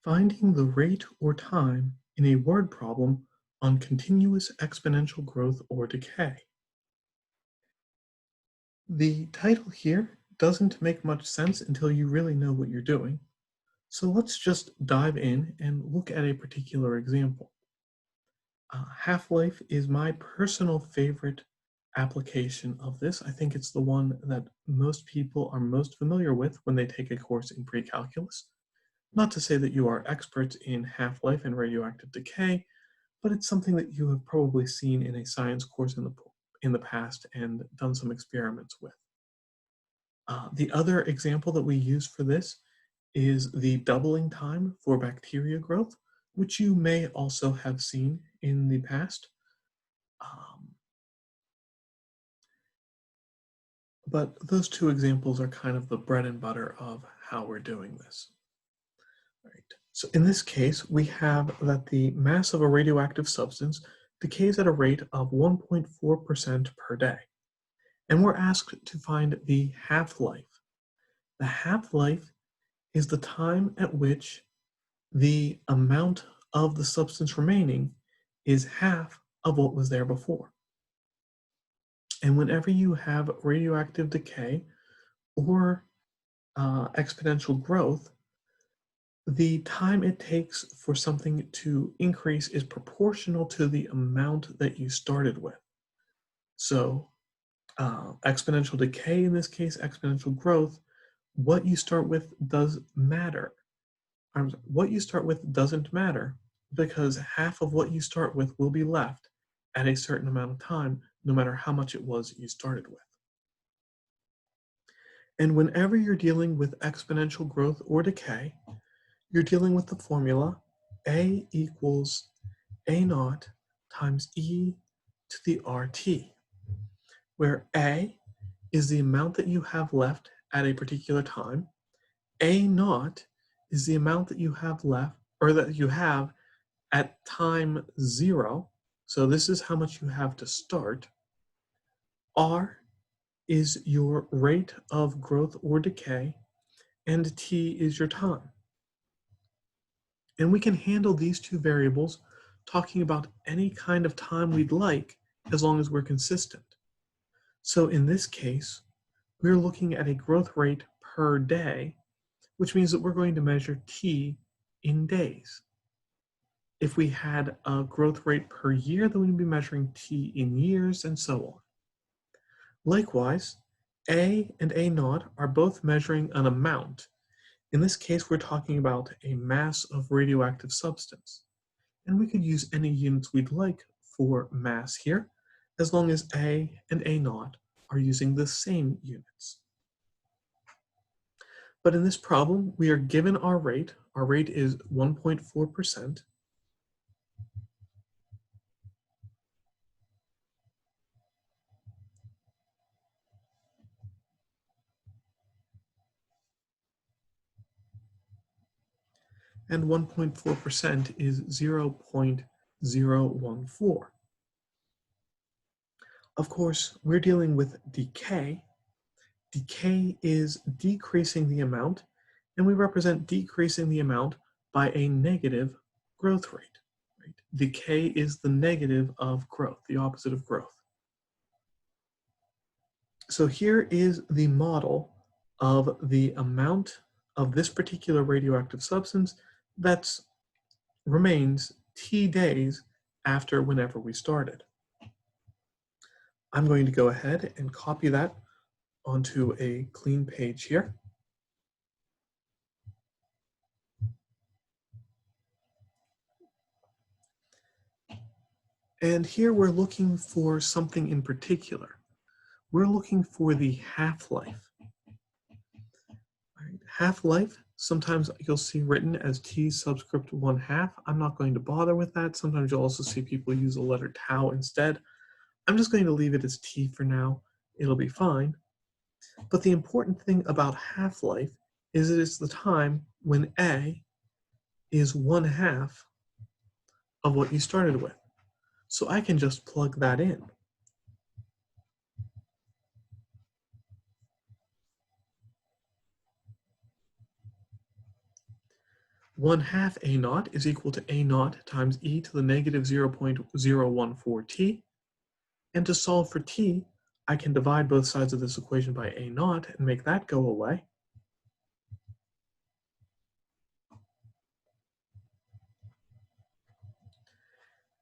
Finding the rate or time in a word problem on continuous exponential growth or decay. The title here doesn't make much sense until you really know what you're doing. So let's just dive in and look at a particular example. Half-life is my personal favorite application of this. I think it's the one that most people are most familiar with when they take a course in pre-calculus. Not to say that you are experts in half-life and radioactive decay, but it's something that you have probably seen in a science course in the past and done some experiments with. The other example that we use for this is the doubling time for bacteria growth, which you may also have seen in the past. But those two examples are kind of the bread and butter of how we're doing this. Right. So in this case, we have that the mass of a radioactive substance decays at a rate of 1.4% per day. And we're asked to find the half-life. The half-life is the time at which the amount of the substance remaining is half of what was there before. And whenever you have radioactive decay or exponential growth, the time it takes for something to increase is proportional to the amount that you started with. So exponential decay, in this case, exponential growth, what you start with does matter. What you start with doesn't matter because half of what you start with will be left at a certain amount of time, no matter how much it was you started with. And whenever you're dealing with exponential growth or decay, you're dealing with the formula A equals A naught times E to the RT, where A is the amount that you have left at a particular time. A naught is the amount that you have left, or that you have at time 0. So this is how much you have to start. R is your rate of growth or decay, and T is your time. And we can handle these two variables talking about any kind of time we'd like as long as we're consistent. So in this case, we're looking at a growth rate per day, which means that we're going to measure T in days. If we had a growth rate per year, then we'd be measuring T in years and so on. Likewise, A and A naught are both measuring an amount. In this case, we're talking about a mass of radioactive substance. And we could use any units we'd like for mass here, as long as A and A naught are using the same units. But in this problem, we are given our rate. Our rate is 1.4%. And 1.4% is 0.014. Of course, we're dealing with decay. Decay is decreasing the amount, and we represent decreasing the amount by a negative growth rate. Right? Decay is the negative of growth, the opposite of growth. So here is the model of the amount of this particular radioactive substance that remains T days after whenever we started. I'm going to go ahead and copy that onto a clean page here. And here we're looking for something in particular. We're looking for the half-life. Right. Half-life, sometimes you'll see written as T subscript 1/2. I'm not going to bother with that. Sometimes you'll also see people use the letter tau instead. I'm just going to leave it as T for now. It'll be fine. But the important thing about half-life is that it's the time when A is 1/2 of what you started with. So I can just plug that in. 1/2 a naught is equal to a naught times e to the negative 0.014t. And to solve for t, I can divide both sides of this equation by a naught and make that go away.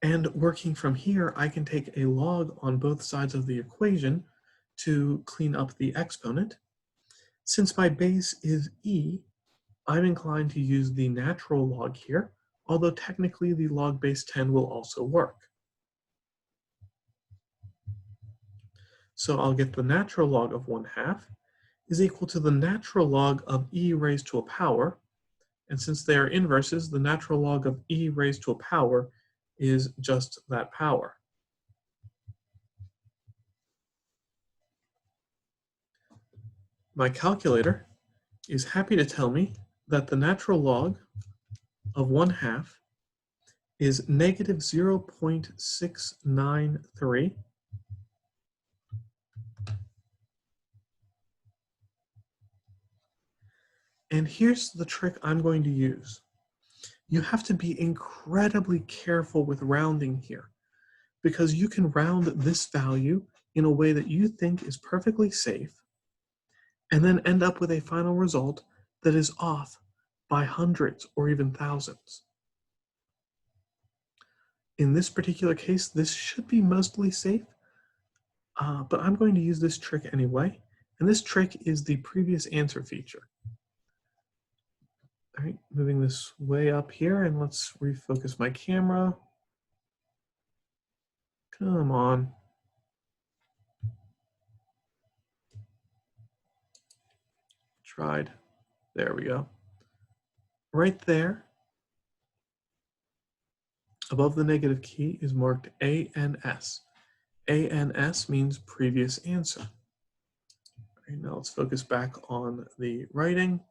And working from here, I can take a log on both sides of the equation to clean up the exponent. Since my base is e, I'm inclined to use the natural log here, although technically the log base 10 will also work. So I'll get the natural log of 1/2 is equal to the natural log of e raised to a power. And since they are inverses, the natural log of e raised to a power is just that power. My calculator is happy to tell me that the natural log of 1/2 is negative 0.693. And here's the trick I'm going to use. You have to be incredibly careful with rounding here, because you can round this value in a way that you think is perfectly safe, and then end up with a final result that is off by hundreds or even thousands. In this particular case, this should be mostly safe, but I'm going to use this trick anyway, and this trick is the previous answer feature. All right, moving this way up here, and let's refocus my camera. Come on. Tried. There we go. Right there, above the negative key is marked ANS. ANS means previous answer. All right, now let's focus back on the writing.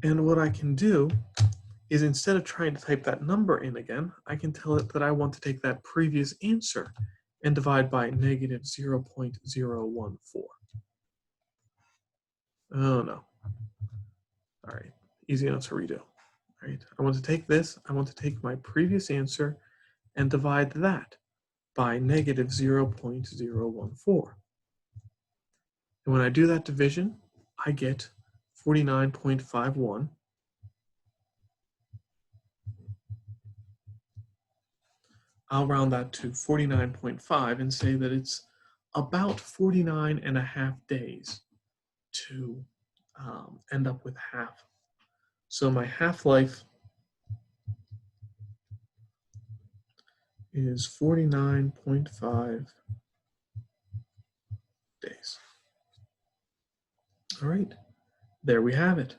And what I can do is, instead of trying to type that number in again, I can tell it that I want to take that previous answer and divide by negative 0.014. Oh no. All right, easy enough to redo. All right, I want to take this, I want to take my previous answer and divide that by negative 0.014. And when I do that division, I get 49.51. I'll round that to 49.5 and say that it's about 49.5 days to end up with half. So my half-life is 49.5 days. All right, there we have it.